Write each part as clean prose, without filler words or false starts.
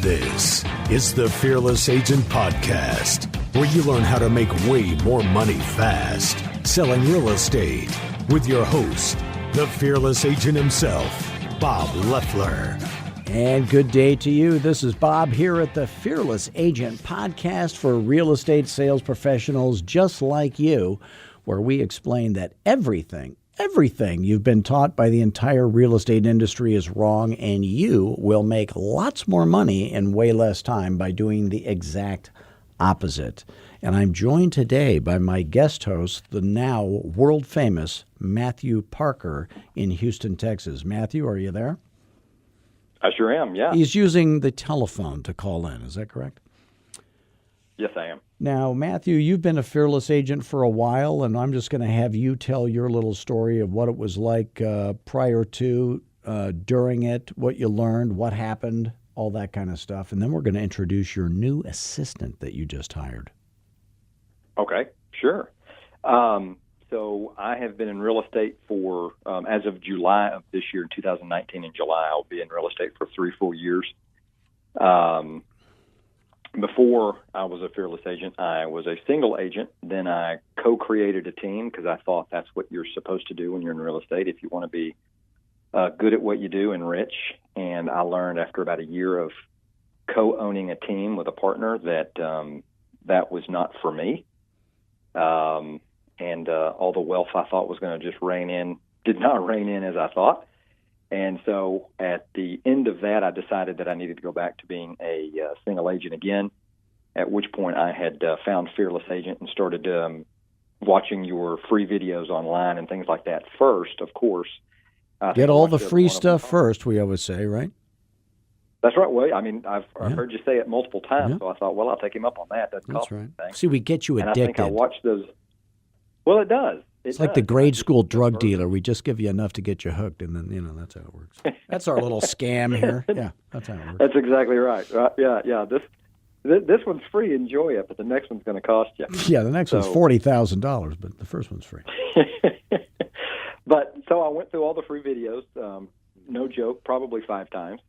This is the Fearless Agent Podcast, where you learn how to make way more money fast selling real estate with your host, the Fearless Agent himself, Bob Loeffler. And good day to you. This is Bob here at the Fearless Agent Podcast for real estate sales professionals just like you, where we explain that everything you've been taught by the entire real estate industry is wrong, and you will make lots more money in way less time by doing the exact opposite. And I'm joined today by my guest host, the now world-famous Matthew Parker in Houston, Texas. Matthew, are you there? I sure am, yeah. He's using the telephone to call in. Is that correct? Yes, I am. Now, Matthew, you've been a Fearless Agent for a while, and I'm just going to have you tell your little story of what it was like prior to, during it, what you learned, what happened, all that kind of stuff. And then we're going to introduce your new assistant that you just hired. Okay, sure. So I have been in real estate for, as of July of this year, 2019, in July, I'll be in real estate for 3 full years. Before I was a Fearless Agent, I was a single agent. Then I co-created a team because I thought that's what you're supposed to do when you're in real estate if you want to be good at what you do and rich. And I learned after about a year of co-owning a team with a partner that that was not for me. And all the wealth I thought was going to just rain in did not rain in as I thought. And so at the end of that, I decided that I needed to go back to being a single agent again, at which point I had found Fearless Agent and started watching your free videos online and things like that first, of course. Get all the free stuff first, we always say, right? That's right. Well, I mean, I've heard you say it multiple times, so I thought, well, I'll take him up on that. That's right. See, we get you addicted. And I think I watched those. Well, it does. It's like the grade school drug dealer. We just give you enough to get you hooked, and then, that's how it works. That's our little scam here. Yeah, that's how it works. That's exactly right. Yeah. This one's free. Enjoy it, but the next one's going to cost you. Yeah, the next one's $40,000, but the first one's free. But so I went through all the free videos. No joke, probably 5 times.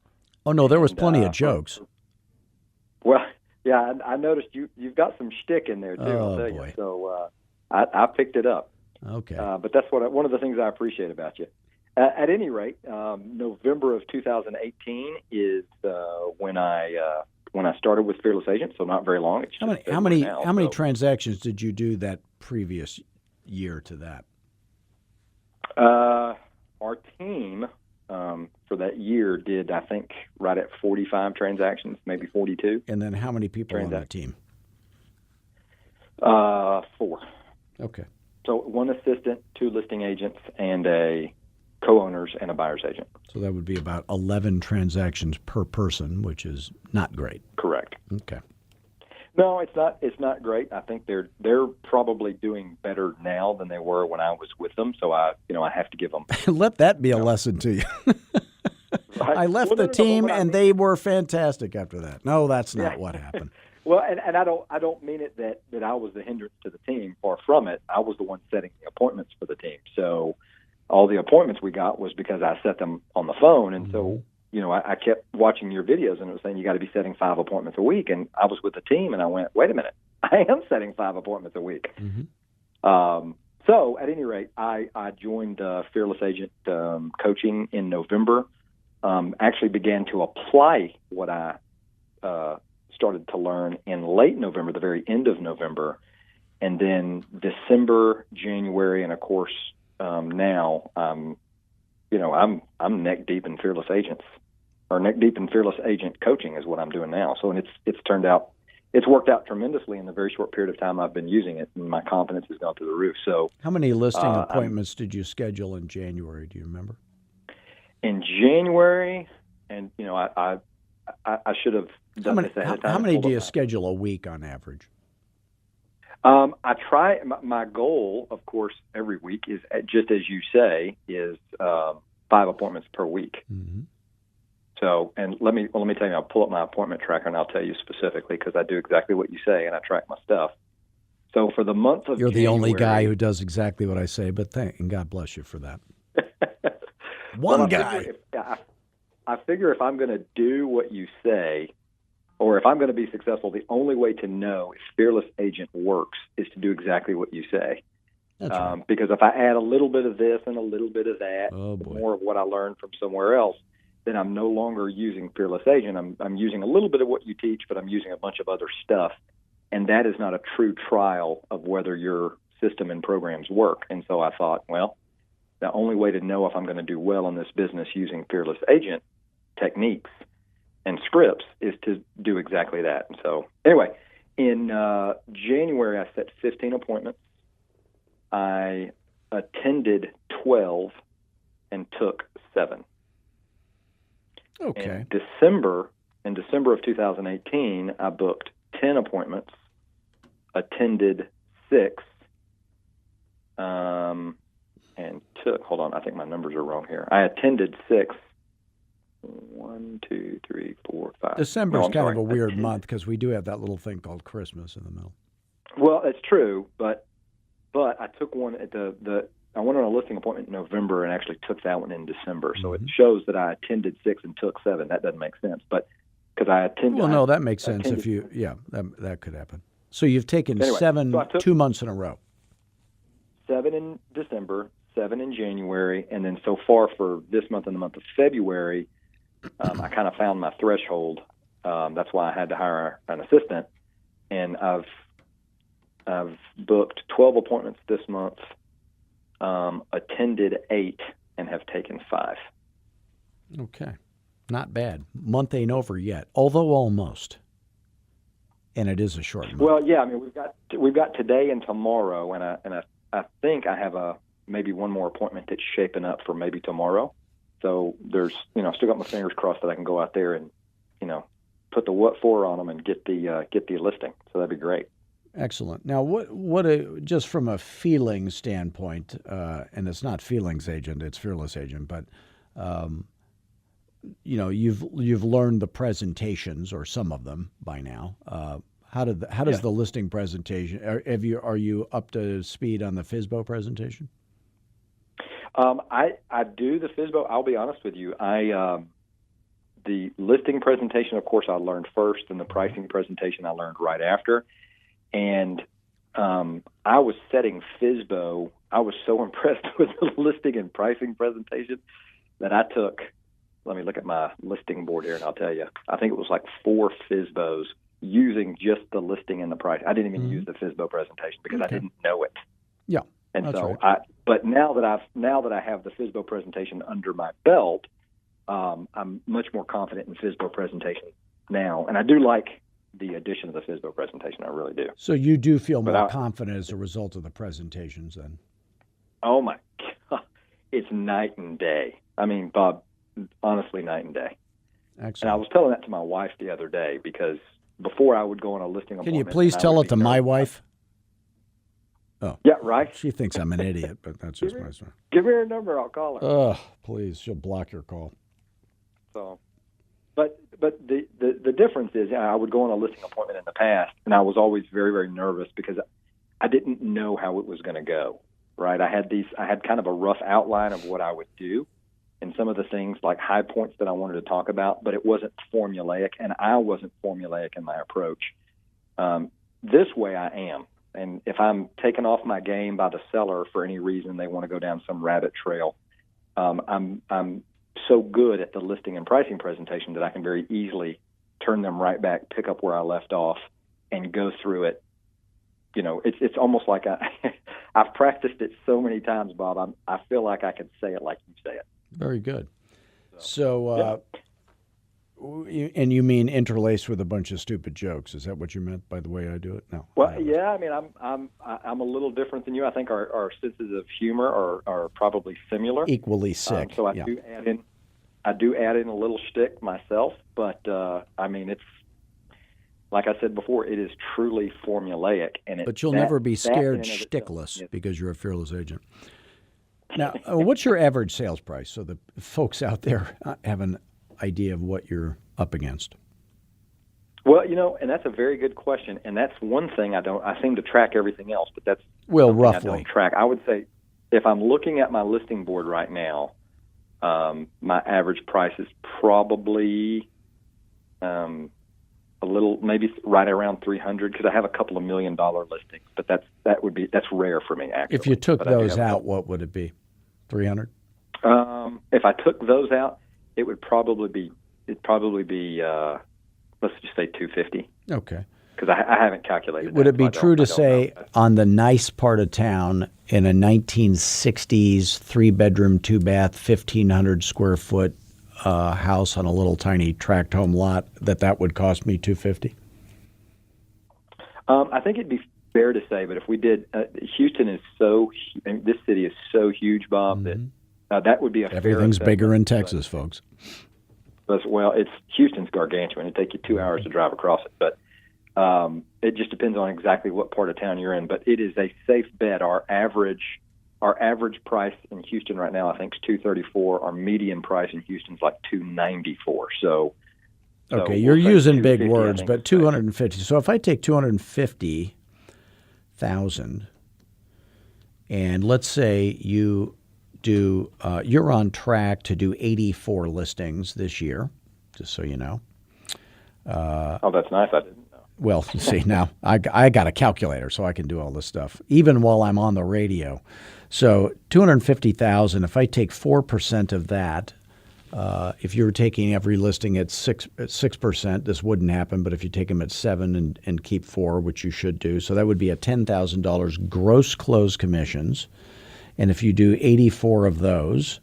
Oh no, there was plenty of jokes. Well, yeah, I noticed you've got some shtick in there too. I'll tell boy. You. So I picked it up. Okay. But that's one of the things I appreciate about you. At any rate, November of 2018 is when I started with Fearless Agent. So not very long. It's how many transactions did you do that previous year to that? Our team for that year did, I think, right at 45 transactions, maybe 42. And then how many people on that team? 4. Okay. So 1 assistant, 2 listing agents, and a co-owners and a buyer's agent. So that would be about 11 transactions per person, which is not great. Correct. Okay. No, it's not. It's not great. I think they're probably doing better now than they were when I was with them. So I have to give them. Let that be a lesson to you. Right? I left the team, and they were fantastic after that. No, that's not what happened. Well, and I don't mean it that I was the hindrance to the team. Far from it. I was the one setting the appointments for the team. So all the appointments we got was because I set them on the phone, and so. I kept watching your videos, and it was saying you got to be setting 5 appointments a week. And I was with the team, and I went, wait a minute, I am setting 5 appointments a week. Mm-hmm. So at any rate, I joined Fearless Agent coaching in November, actually began to apply what I started to learn in late November, the very end of November. And then December, January, and of course now I'm neck deep in Fearless Agents. Or neck deep in Fearless Agent coaching is what I'm doing now. So, and it's worked out tremendously in the very short period of time I've been using it, and my confidence has gone through the roof. So, how many listing appointments did you schedule in January? Do you remember? In January, and I should have done this ahead of time. How many do you schedule a week on average? I try. My goal, of course, every week is just as you say, is 5 appointments per week. Mm-hmm. So, and let me tell you, I'll pull up my appointment tracker and I'll tell you specifically because I do exactly what you say and I track my stuff. So for the month of You're the only guy who does exactly what I say, but and God bless you for that. One guy. I figure if I'm going to do what you say, or if I'm going to be successful, the only way to know if Fearless Agent works is to do exactly what you say. That's right. Because if I add a little bit of this and a little bit of that, Oh, boy. more of what I learned from somewhere else, then I'm no longer using Fearless Agent. I'm using a little bit of what you teach, but I'm using a bunch of other stuff. And that is not a true trial of whether your system and programs work. And so I thought, well, the only way to know if I'm going to do well in this business using Fearless Agent techniques and scripts is to do exactly that. And so anyway, in January, I set 15 appointments. I attended 12 and took 7. Okay. In December of 2018, I booked 10 appointments, attended 6, and took, hold on, I think my numbers are wrong here. I attended 6. 1, 2, 3, 4, 5. December's kind of a weird month because we do have that little thing called Christmas in the middle. Well, it's true, but I took one at I went on a listing appointment in November and actually took that one in December. So it shows that I attended 6 and took 7. That doesn't make sense, but because I attended. Well, no, that makes sense if you. Yeah, that could happen. So you've taken 7 2 months in a row. 7 in December, 7 in January, and then so far for this month and the month of February, I kind of found my threshold. That's why I had to hire an assistant, and I've booked 12 appointments this month, attended 8, and have taken 5. Okay, not bad. Month ain't over yet, although almost. And it is a short month. Well, yeah, I mean we've got today and tomorrow, and I think I have maybe one more appointment that's shaping up for maybe tomorrow. So there's, I still got my fingers crossed that I can go out there and, put the what for on them and get the listing. So that'd be great. Excellent. Now, just from a feeling standpoint, and it's not Feelings Agent, it's Fearless Agent, but you've learned the presentations or some of them by now. How does the listing presentation? Are you up to speed on the FSBO presentation? I do the FSBO. I'll be honest with you. The listing presentation, of course, I learned first, and the pricing presentation I learned right after. And I was setting FSBO. I was so impressed with the listing and pricing presentation that I took. Let me look at my listing board here, and I'll tell you. I think it was like 4 FSBOs using just the listing and the price. I didn't even use the FSBO presentation because I didn't know it. Yeah, and that's so right. But now that I have the FSBO presentation under my belt, I'm much more confident in FSBO presentation now, and I do like the addition of the FSBO presentation. I really do. So you do feel more confident as a result of the presentations, then? Oh my God, it's night and day. I mean, Bob, honestly, night and day. Excellent. And I was telling that to my wife the other day because before I would go on a listing appointment. Can you please tell it to my wife? Oh. Yeah, right. She thinks I'm an idiot, but that's just my story. Give her her number. I'll call her. Oh, please. She'll block your call. So, but the difference is I would go on a listing appointment in the past, and I was always very, very nervous because I didn't know how it was going to go, right? I had kind of a rough outline of what I would do and some of the things like high points that I wanted to talk about, but it wasn't formulaic, and I wasn't formulaic in my approach. This way I am. And if I'm taken off my game by the seller for any reason, they want to go down some rabbit trail, I'm so good at the listing and pricing presentation that I can very easily turn them right back, pick up where I left off, and go through it. It's almost like I've practiced it so many times, Bob. I feel like I can say it like you say it. Very good. So and you mean interlaced with a bunch of stupid jokes? Is that what you meant by the way I do it? No. Well, yeah. I mean, I'm a little different than you. I think our senses of humor are probably similar. Equally sick. So I do add in a little shtick myself, but I mean, it's like I said before, it is truly formulaic. But you'll never be scared shtickless because you're a fearless agent. Now, what's your average sales price so the folks out there have an idea of what you're up against? Well, and that's a very good question, and that's one thing I seem to track everything else, but that's roughly. I don't track. I would say if I'm looking at my listing board right now, my average price is probably a little, maybe right around 300 because I have a couple of $1 million listings, but that's rare for me actually. If you took those out, what would it be? 300? If I took those out, it would probably be let's just say 250. Okay. Because I haven't calculated. Would it be true to say know. on the nice part of town in a 1960s 3-bedroom, 2-bath, 1,500 square foot house on a little tiny tract home lot that would cost me $250? I think it'd be fair to say, but if we did, Houston is this city is so huge, Bob, that would be a everything's bigger in Texas, folks. Well, Houston's gargantuan. It'd take you 2 hours to drive across it, but it just depends on exactly what part of town you're in. But it is a safe bet. Our average price in Houston right now, I think, is $234. Our median price in Houston is like $294. So okay, you're using big words, but 250. So if I take 250,000, and let's say you do, you're on track to do 84 listings this year, just so you know. Oh, that's nice. I didn't know. Well, you see, now I got a calculator, so I can do all this stuff, even while I'm on the radio. So 250,000, if I take 4% of that, if you were taking every listing at 6%, this wouldn't happen. But if you take them at 7 and keep 4, which you should do, so that would be a $10,000 gross close commissions. And if you do 84 of those,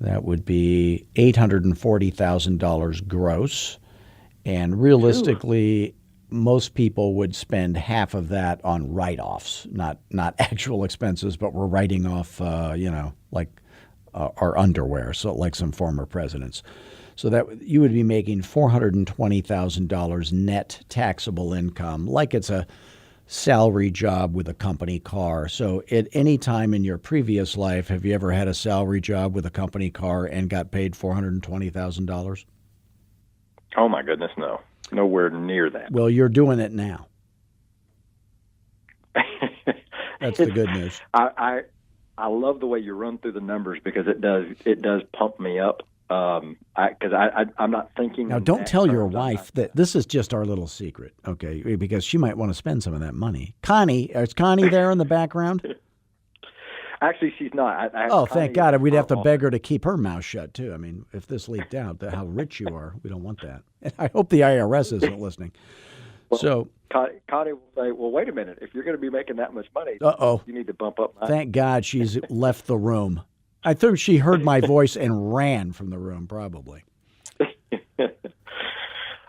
that would be $840,000 gross. And realistically, most people would spend half of that on write-offs, not actual expenses, but we're writing off, like our underwear, so like some former presidents. So that you would be making $420,000 net taxable income, like it's a salary job with a company car. So at any time in your previous life, have you ever had a salary job with a company car and got paid $420,000? Oh my goodness, no. Nowhere near that. Well, you're doing it now. That's the good news. I love the way you run through the numbers because it does pump me up. Because I'm not thinking. Now, don't tell your wife that this is just our little secret, okay? Because she might want to spend some of that money. Connie, is Connie there in the background? Actually, she's not. Thank God. We'd have to beg her to keep her mouth shut, too. I mean, if this leaked out, how rich you are, we don't want that. And I hope the IRS isn't listening. Well, so Connie will say, well, wait a minute. If you're going to be making that much money, you need to bump up my... Thank God she's left the room. I think she heard my voice and ran from the room, probably.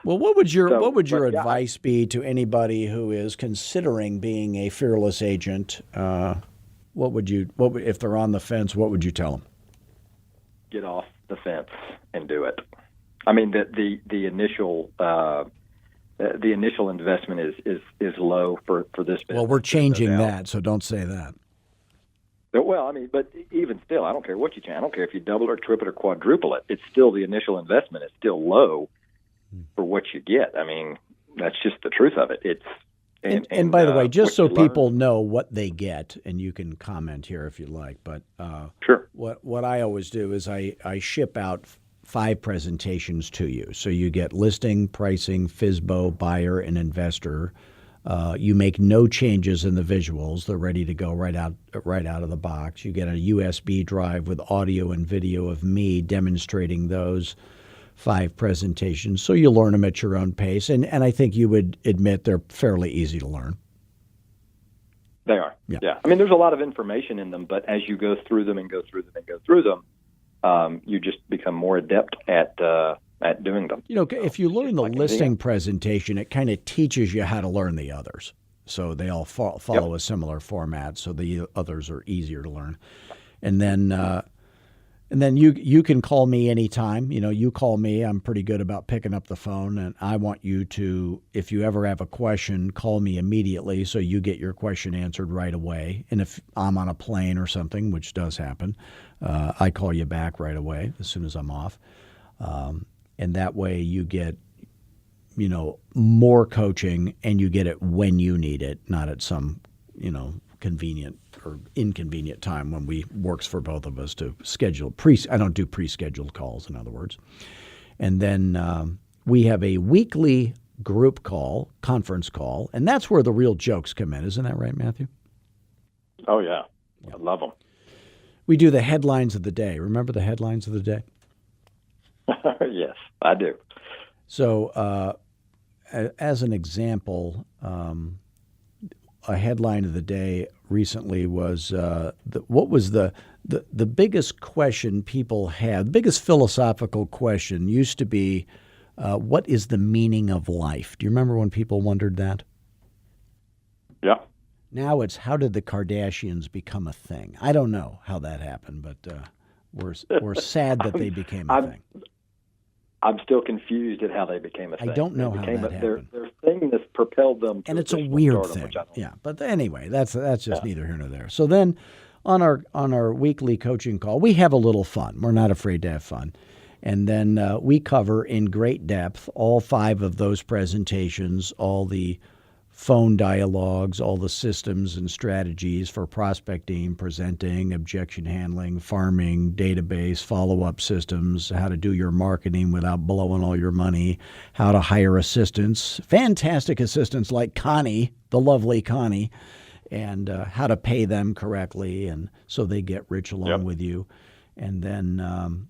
Well, what would your advice be to anybody who is considering being a fearless agent? If they're on the fence, what would you tell them? Get off the fence and do it. I mean, the initial investment is low for this business. Well, we're changing that, so don't say that. Well, I mean, but even still, I don't care what you change. I don't care if you double or triple or quadruple it. It's still the initial investment is still low for what you get. I mean, that's just the truth of it. And by the way, just so people know what they get, and you can comment here if you like, but sure. What I always do is I ship out 5 presentations to you. So you get listing, pricing, FSBO, buyer, and investor. You make no changes in the visuals; they're ready to go right out of the box. You get a USB drive with audio and video of me demonstrating those 5 presentations, so you learn them at your own pace. And I think you would admit they're fairly easy to learn. They are. Yeah. I mean, there's a lot of information in them, but as you go through them, you just become more adept at doing them. You know, if you learn the listing presentation, it kind of teaches you how to learn the others. So they all follow a similar format, so the others are easier to learn. And then you can call me anytime. You know, you call me. I'm pretty good about picking up the phone, and I want you to, if you ever have a question, call me immediately so you get your question answered right away. And if I'm on a plane or something, which does happen, I call you back right away as soon as I'm off. And that way you get, more coaching, and you get it when you need it, not at some, convenient or inconvenient time when works for both of us to schedule I don't do pre-scheduled calls, in other words. And then we have a weekly group call, conference call, and that's where the real jokes come in. Isn't that right, Matthew? Oh, yeah. I love them. We do the headlines of the day. Remember the headlines of the day? Yes, I do. So as an example, a headline of the day recently was what was the biggest question people had, the biggest philosophical question used to be, what is the meaning of life? Do you remember when people wondered that? Yeah. Now it's, how did the Kardashians become a thing? I don't know how that happened, but we're sad that they became a thing. I'm still confused at how they became a thing. I don't know how that happened. Their thing that's propelled them to, and it's a weird thing. Yeah, but anyway, that's just neither here nor there. So then, on our weekly coaching call, we have a little fun. We're not afraid to have fun, and then we cover in great depth all 5 of those presentations, all the phone dialogues, all the systems and strategies for prospecting, presenting, objection handling, farming, database, follow-up systems, how to do your marketing without blowing all your money, how to hire assistants, fantastic assistants like Connie, the lovely Connie, and how to pay them correctly and so they get rich along with you. And then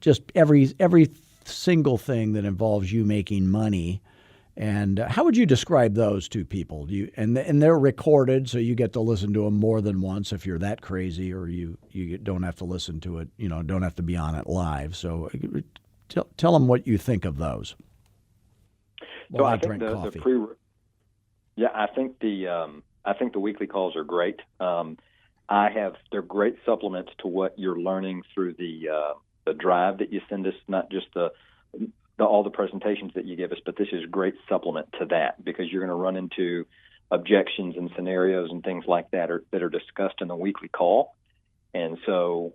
just every single thing that involves you making money. And how would you describe those to people? And they're recorded, so you get to listen to them more than once if you're that crazy, or you don't have to listen to it, don't have to be on it live. So tell them what you think of those. So I think I think the weekly calls are great. They're great supplements to what you're learning through the drive that you send us, not just all the presentations that you give us, but this is a great supplement to that, because you're going to run into objections and scenarios and things like that that are discussed in the weekly call. And so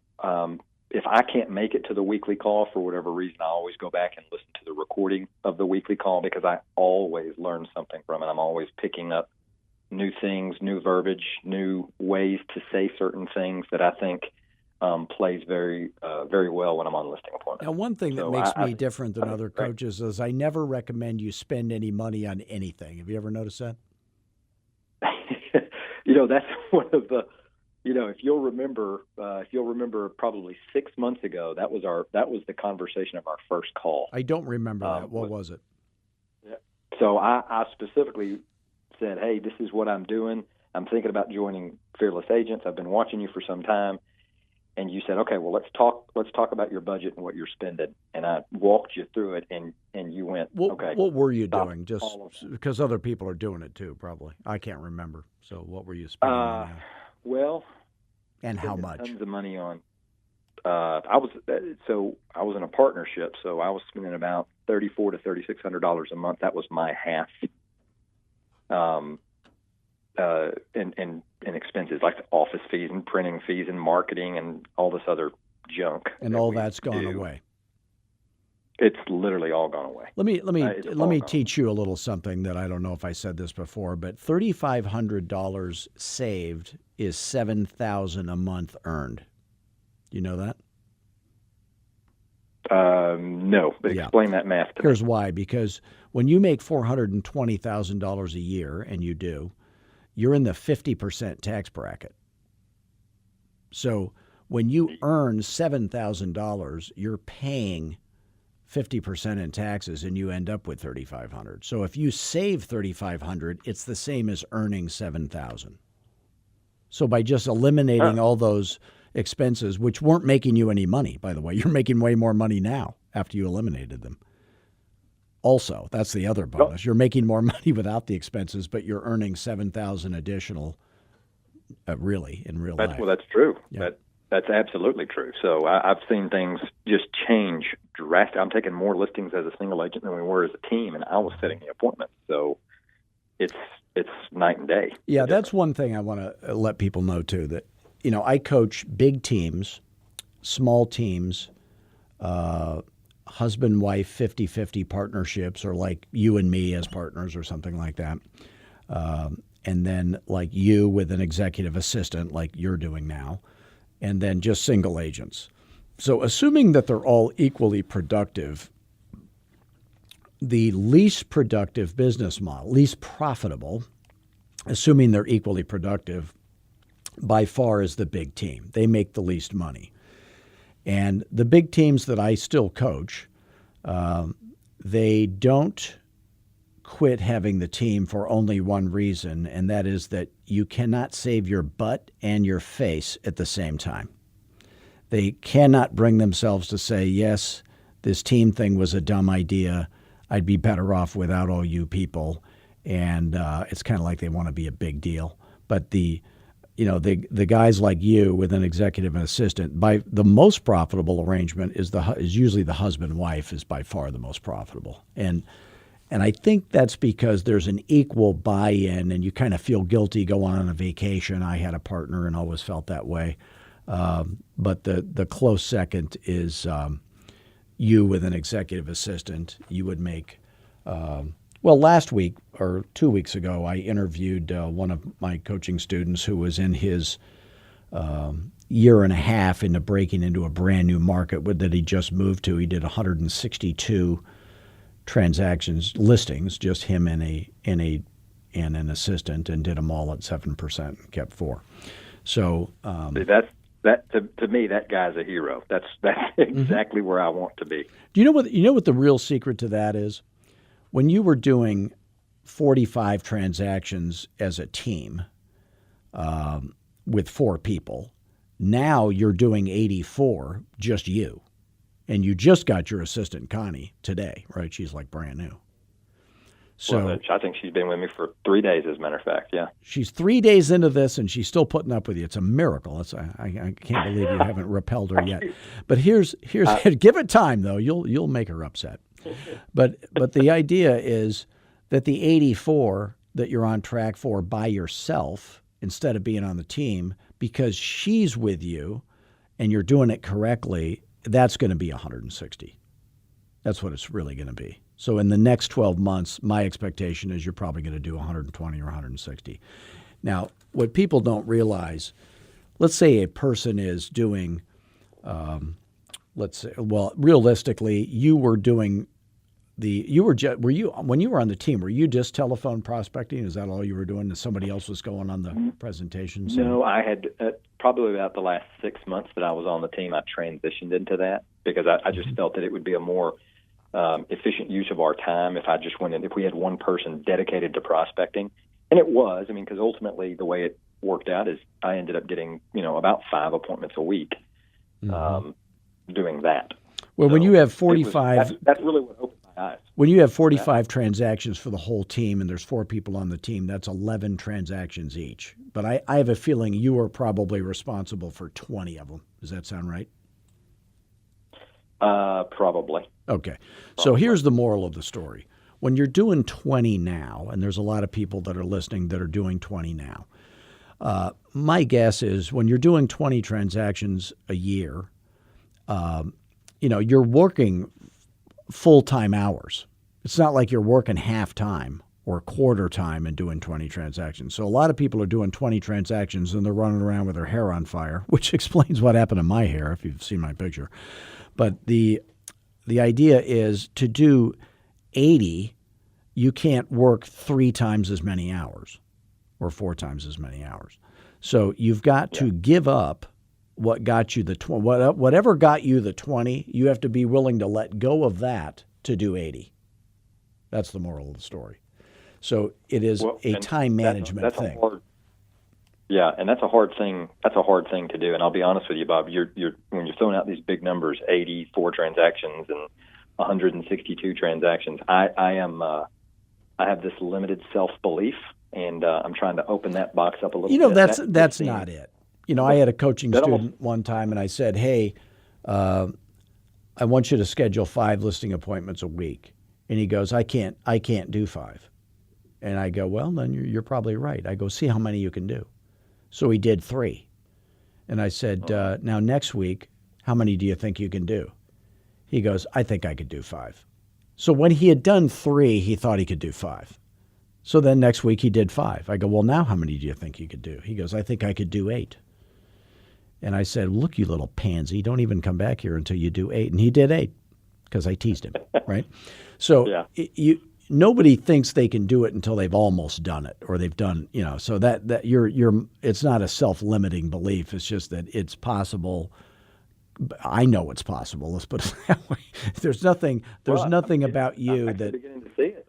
if I can't make it to the weekly call for whatever reason, I always go back and listen to the recording of the weekly call, because I always learn something from it. I'm always picking up new things, new verbiage, new ways to say certain things that I think plays very well when I'm on listing appointments. Now, one thing that makes me different than other coaches is I never recommend you spend any money on anything. Have you ever noticed that? That's one of the, if you'll remember probably 6 months ago, that was the conversation of our first call. I don't remember that. What was it? Yeah. So I specifically said, hey, this is what I'm doing. I'm thinking about joining Fearless Agents. I've been watching you for some time. And you said, okay, well, let's talk about your budget and what you're spending. And I walked you through it, and you went, okay. What were you doing? Just because other people are doing it too, probably. I can't remember. So what were you spending money on? Well, and how much? Tons of money on. I was in a partnership, so I was spending about $3,400 to $3,600 a month. That was my half. And expenses like the office fees and printing fees and marketing and all this other junk. And all that's gone away. It's literally all gone away. Let me teach you a little something that I don't know if I said this before, but $3,500 saved is $7,000 a month earned. Do you know that? No, but explain that math to me. Here's why. Because when you make $420,000 a year, and you do, you're in the 50% tax bracket. So when you earn $7,000, you're paying 50% in taxes, and you end up with $3,500. So if you save $3,500, it's the same as earning $7,000. So by just eliminating all those expenses, which weren't making you any money, by the way, you're making way more money now after you eliminated them. Also, that's the other bonus. You're making more money without the expenses, but you're earning $7,000 additional, really, in real life. Well, that's true. Yeah. That's absolutely true. So I've seen things just change drastically. I'm taking more listings as a single agent than we were as a team, and I was setting the appointments. So it's night and day. Yeah, that's one thing I want to let people know, too, that, I coach big teams, small teams, husband-wife 50-50 partnerships, or like you and me as partners or something like that. And then like you with an executive assistant like you're doing now, and then just single agents. So assuming that they're all equally productive, the least productive business model, least profitable, assuming they're equally productive, by far is the big team. They make the least money. And the big teams that I still coach, they don't quit having the team for only one reason, and that is that you cannot save your butt and your face at the same time. They cannot bring themselves to say, yes, this team thing was a dumb idea. I'd be better off without all you people. And it's kind of like they want to be a big deal. But the guys like you with an executive and assistant, by the most profitable arrangement is usually the husband-wife is by far the most profitable. And I think that's because there's an equal buy-in, and you kind of feel guilty going on a vacation. I had a partner and always felt that way. But the close second is you with an executive assistant. You would make, last week or 2 weeks ago, I interviewed one of my coaching students who was in his year and a half into breaking into a brand new market that he just moved to. He did 162 transactions, listings, just him and an assistant, and did them all at 7% and kept 4. So to me, that guy's a hero. That's exactly where I want to be. Do you know what the real secret to that is? When you were doing 45 transactions as a team with 4 people, now you're doing 84, just you. And you just got your assistant, Connie, today, right? She's like brand new. So I think she's been with me for 3 days, as a matter of fact, yeah. She's 3 days into this, and she's still putting up with you. It's a miracle. I can't believe you haven't repelled her yet. But here's give it time, though. You'll make her upset. But the idea is that the 84 that you're on track for by yourself instead of being on the team, because she's with you and you're doing it correctly, that's going to be 160. That's what it's really going to be. So in the next 12 months, my expectation is you're probably going to do 120 or 160. Now, what people don't realize, let's say a person is doing, realistically, you were doing when you were on the team, were you just telephone prospecting? Is that all you were doing? Somebody else was going on the presentations? No, I had probably about the last 6 months that I was on the team, I transitioned into that because I just felt that it would be a more efficient use of our time if I just went in, if we had one person dedicated to prospecting. And it was, because ultimately the way it worked out is I ended up getting, about 5 appointments a week doing that. Well, so when you have 45, that's really what opened my eyes. When you have 45 transactions for the whole team and there's 4 people on the team, that's 11 transactions each. But I have a feeling you are probably responsible for 20 of them. Does that sound right? Probably. Okay. So here's the moral of the story. When you're doing 20 now, and there's a lot of people that are listening that are doing 20 now, my guess is when you're doing 20 transactions a year, you're working full-time hours. It's not like you're working half-time or quarter time and doing 20 transactions. So a lot of people are doing 20 transactions and they're running around with their hair on fire, which explains what happened to my hair if you've seen my picture. But the idea is to do 80, you can't work 3 times as many hours or 4 times as many hours. So you've got to give up what got you the whatever got you the 20, you have to be willing to let go of that to do 80. That's the moral of the story. So it is a time management thing. And that's a hard thing. That's a hard thing to do. And I'll be honest with you, Bob. You're when you're throwing out these big numbers, 84 transactions and 162 transactions. I have this limited self-belief, and I'm trying to open that box up a little bit. That's not it. I had a coaching student one time, and I said, "Hey, I want you to schedule 5 listing appointments a week." And he goes, "I can't do 5." And I go, "Well, then you're probably right." I go, "See how many you can do." So he did 3. And I said, "Now next week, how many do you think you can do?" He goes, "I think I could do 5." So when he had done 3, he thought he could do 5. So then next week he did 5. I go, "Well, now how many do you think you could do?" He goes, "I think I could do 8." And I said, "Look, you little pansy, don't even come back here until you do 8. And he did 8. because I teased him, right? So Yeah. nobody thinks they can do it until they've almost done it, or they've done, so that it's not a self-limiting belief. It's just that it's possible. I know it's possible. Let's put it that way. There's nothing about you I'm that beginning to see it.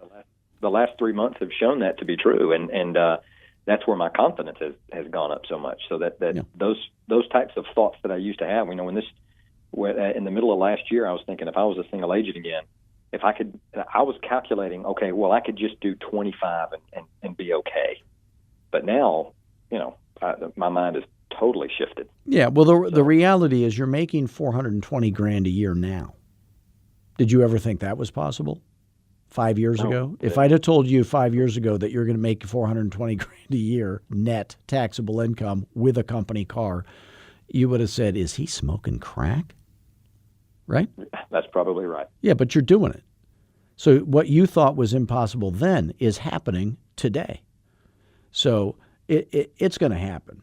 The last 3 months have shown that to be true, and that's where my confidence has gone up so much. So that those types of thoughts that I used to have, in the middle of last year, I was thinking if I was a single agent again, I was calculating, okay, well, I could just do 25 and be okay. But now, my mind is totally shifted. Yeah. Well, the reality is you're making $420,000 a year now. Did you ever think that was possible 5 years ago? If I'd have told you 5 years ago that you're going to make $420,000 a year net taxable income with a company car, you would have said, is he smoking crack? Right? That's probably right. Yeah, but you're doing it. So what you thought was impossible then is happening today. So it's going to happen.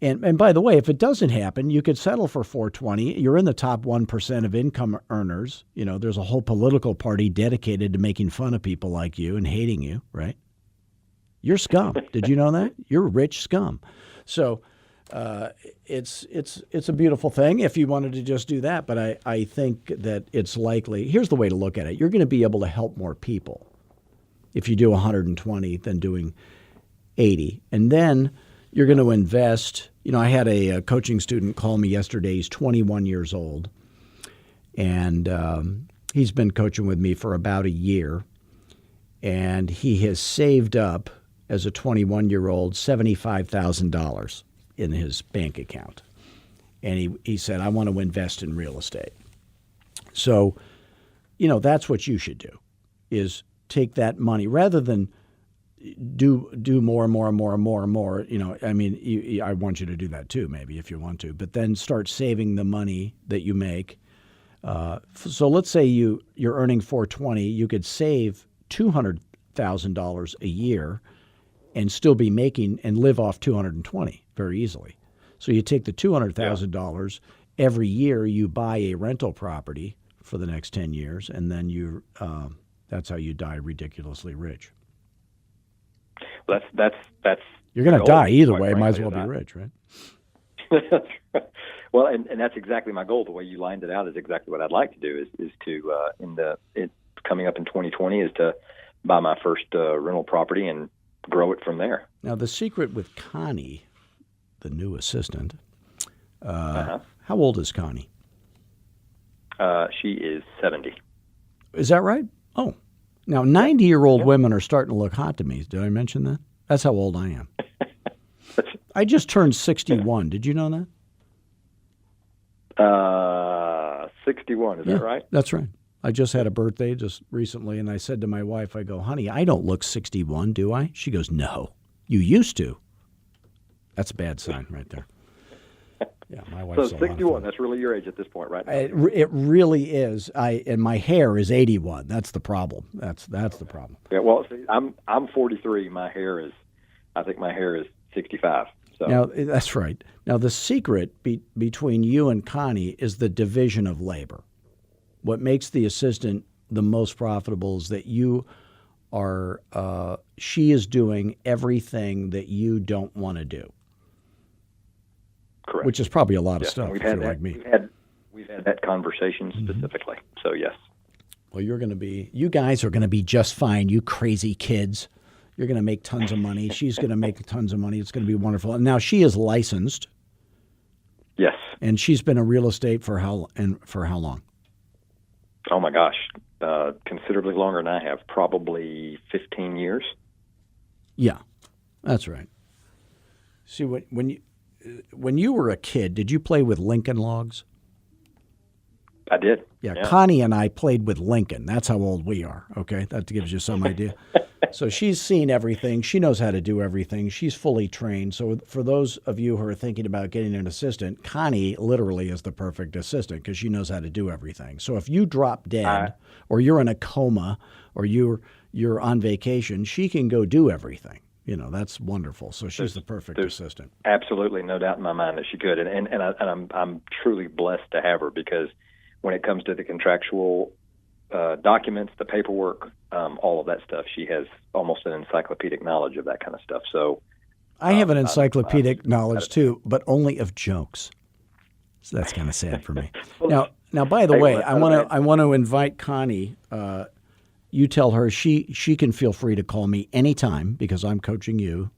And by the way, if it doesn't happen, you could settle for $420,000. You're in the top 1% of income earners. There's a whole political party dedicated to making fun of people like you and hating you, right? You're scum. Did you know that? You're rich scum. So it's a beautiful thing if you wanted to just do that. But I think that it's likely. Here's the way to look at it. You're going to be able to help more people if you do 120 than doing 80. And then you're going to invest. I had a coaching student call me yesterday. He's 21 years old. And he's been coaching with me for about a year. And he has saved up, as a 21-year-old, $75,000 in his bank account. And he said, I want to invest in real estate. So, that's what you should do, is take that money rather than do more and more and more and more and more. I want you to do that too, maybe, if you want to, but then start saving the money that you make. So let's say you're earning $420,000, you could save $200,000 a year and still be making and live off $220,000 very easily. So you take the $200,000 every year, you buy a rental property for the next 10 years, and then that's how you die ridiculously rich. Well, that's you're going to die either way. Might as well be rich, right? Well, and that's exactly my goal. The way you lined it out is exactly what I'd like to do. Is to coming up in 2020 is to buy my first rental property and grow it from there. Now, the secret with Connie, the new assistant, how old is Connie? She is 70. Is that right? Oh. Now, 90-year-old women are starting to look hot to me. Did I mention that? That's how old I am. I just turned 61. Did you know that? 61, is that right? That's right. I just had a birthday just recently, and I said to my wife, I go, honey, I don't look 61, do I? She goes, no, you used to. That's a bad sign right there. Yeah, my wife's so 61. That's really your age at this point, right now. It really is. And my hair is 81. That's the problem. That's the problem. Yeah. Well, see, I'm 43. I think my hair is 65. So. Now that's right. Now the secret between you and Connie is the division of labor. What makes the assistant the most profitable is that you are. She is doing everything that you don't want to do. Correct. Which is probably a lot of stuff if you're like me. We've had that conversation specifically. So yes. Well, you guys are going to be just fine. You crazy kids. You're going to make tons of money. She's going to make tons of money. It's going to be wonderful. And now she is licensed. Yes. And she's been in real estate for how long? Oh my gosh, considerably longer than I have. Probably 15 years. Yeah, that's right. See, when you were a kid, did you play with Lincoln Logs? I did. Yeah, Connie and I played with Lincoln. That's how old we are, okay? That gives you some idea. So she's seen everything. She knows how to do everything. She's fully trained. So for those of you who are thinking about getting an assistant, Connie literally is the perfect assistant because she knows how to do everything. So if you drop dead or you're in a coma or you're on vacation, she can go do everything. That's wonderful. So she's the perfect assistant. Absolutely, no doubt in my mind that she could, and I'm truly blessed to have her because when it comes to the contractual documents, the paperwork, all of that stuff. She has almost an encyclopedic knowledge of that kind of stuff. So I have an encyclopedic knowledge too, but only of jokes. So that's kind of sad for me. Now, by the way, I want to invite Connie. You tell her she can feel free to call me anytime because I'm coaching you.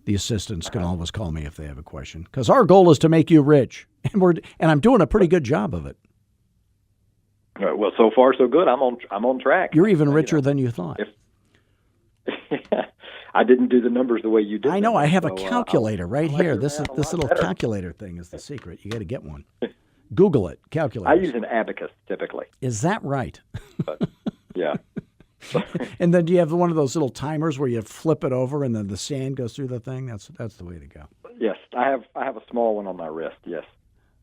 The assistants can always call me if they have a question because our goal is to make you rich, and I'm doing a pretty good job of it. Well, so far so good. I'm on track. You're even richer than you thought. I didn't do the numbers the way you did. I know. I have a calculator right here. This little calculator thing is the secret. You got to get one. Google it. Calculator. I use an abacus typically. Is that right? But, yeah. And then do you have one of those little timers where you flip it over and then the sand goes through the thing? That's the way to go. Yes, I have a small one on my wrist. Yes.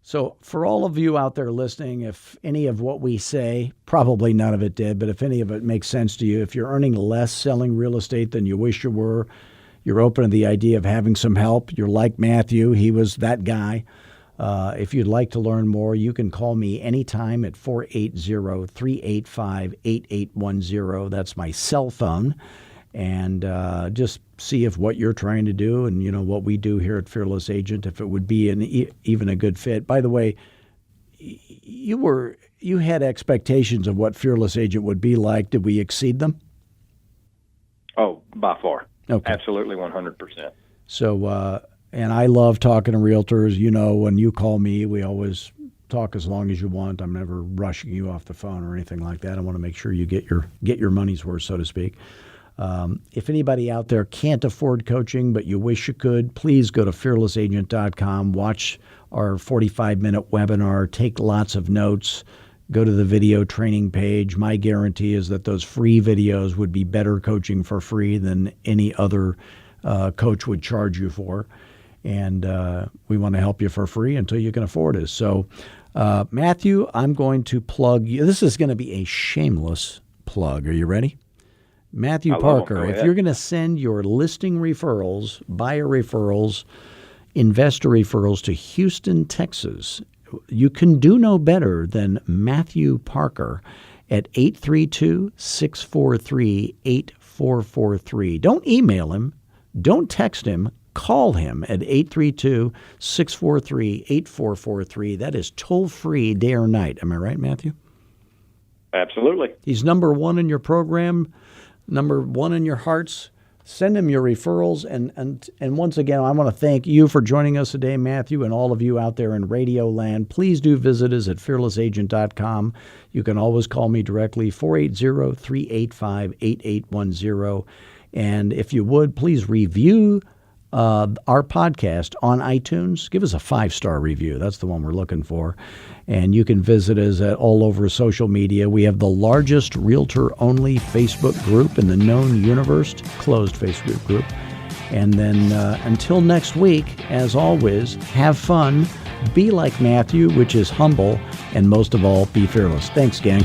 So for all of you out there listening, if any of what we say, probably none of it did, but if any of it makes sense to you, if you're earning less selling real estate than you wish you were, you're open to the idea of having some help, you're like Matthew, he was that guy. If you'd like to learn more, you can call me anytime at 480-385-8810. That's my cell phone. And just see if what you're trying to do and, what we do here at Fearless Agent, if it would be even a good fit. By the way, you had expectations of what Fearless Agent would be like. Did we exceed them? Oh, by far. Okay. Absolutely 100%. So, and I love talking to realtors. When you call me, we always talk as long as you want. I'm never rushing you off the phone or anything like that. I want to make sure you get your money's worth, so to speak. If anybody out there can't afford coaching, but you wish you could, please go to fearlessagent.com, watch our 45-minute webinar, take lots of notes, go to the video training page. My guarantee is that those free videos would be better coaching for free than any other coach would charge you for. And we want to help you for free until you can afford it. So, Matthew, I'm going to plug you. This is going to be a shameless plug. Are you ready? Matthew Parker, if you're going to send your listing referrals, buyer referrals, investor referrals to Houston, Texas, you can do no better than Matthew Parker at 832-643-8443. Don't email him. Don't text him. Call him at 832-643-8443. That is toll-free day or night. Am I right, Matthew? Absolutely. He's number one in your program. Number one in your hearts. Send him your referrals. And once again, I want to thank you for joining us today, Matthew, and all of you out there in radio land. Please do visit us at fearlessagent.com. You can always call me directly, 480-385-8810. And if you would, please review our podcast on iTunes. Give us a 5-star review. That's the one we're looking for. And you can visit us at all over social media. We have the largest realtor-only Facebook group in the known universe, closed Facebook group. And then until next week, as always, have fun, be like Matthew, which is humble, and most of all, be fearless. Thanks, gang.